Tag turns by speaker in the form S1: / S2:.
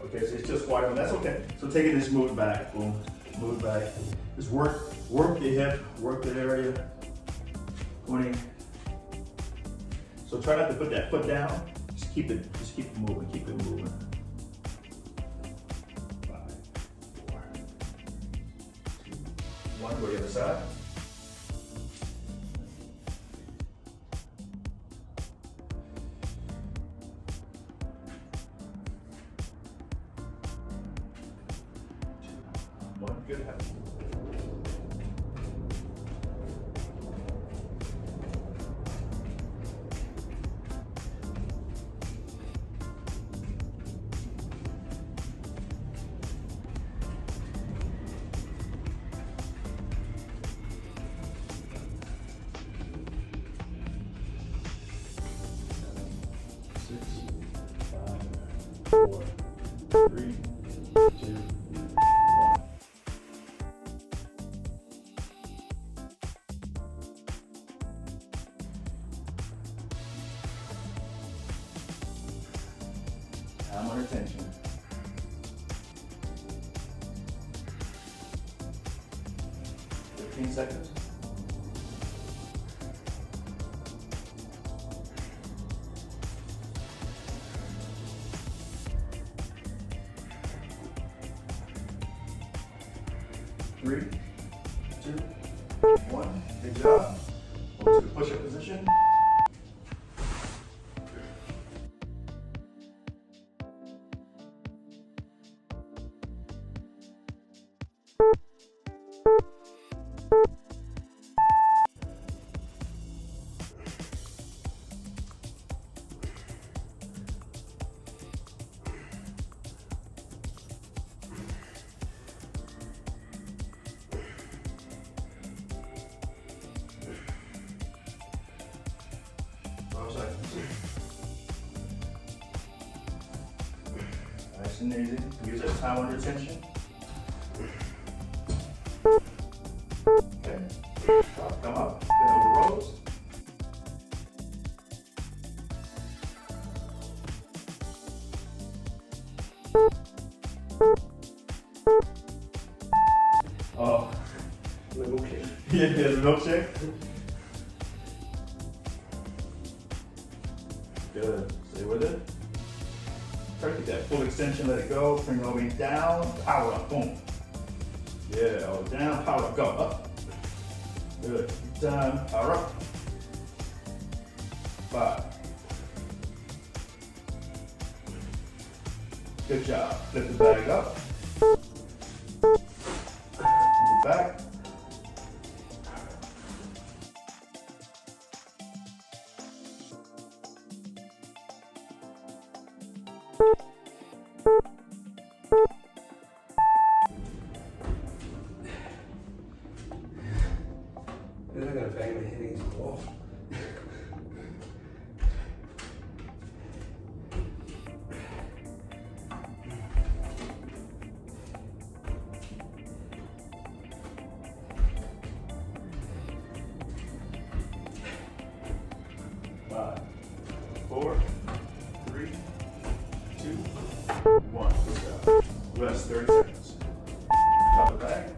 S1: Okay, so it's just wide open. That's okay. So take it and just move it back. Boom. Move it back. Just work the hip, work that area. 20. So try not to put that foot down. Just keep it moving. Keep it moving. 5, 4, 2, 1. Go to the other side. One, good. Six, 5, 4, 3, 2, 1. I'm under tension. Seconds. Three, 2, 1. Good job. Go to the push-up position. Nice and easy. Use that time under tension. Okay. Come up. Bend over rows. Oh.
S2: Milkshake.
S1: Yeah, the milkshake. Good. Stay with it. Try to get that full extension, let it go. Bring it all the way down. Power up. Boom. Yeah, all down, power up. Go. Up. Good. Down, power up. 5. Good job. Lift the bag up. Move it back.
S2: Then I gotta bang my head against the wall.
S1: Five, 4, 3, 2, 1. Good job. Rest 30 seconds. Drop it back.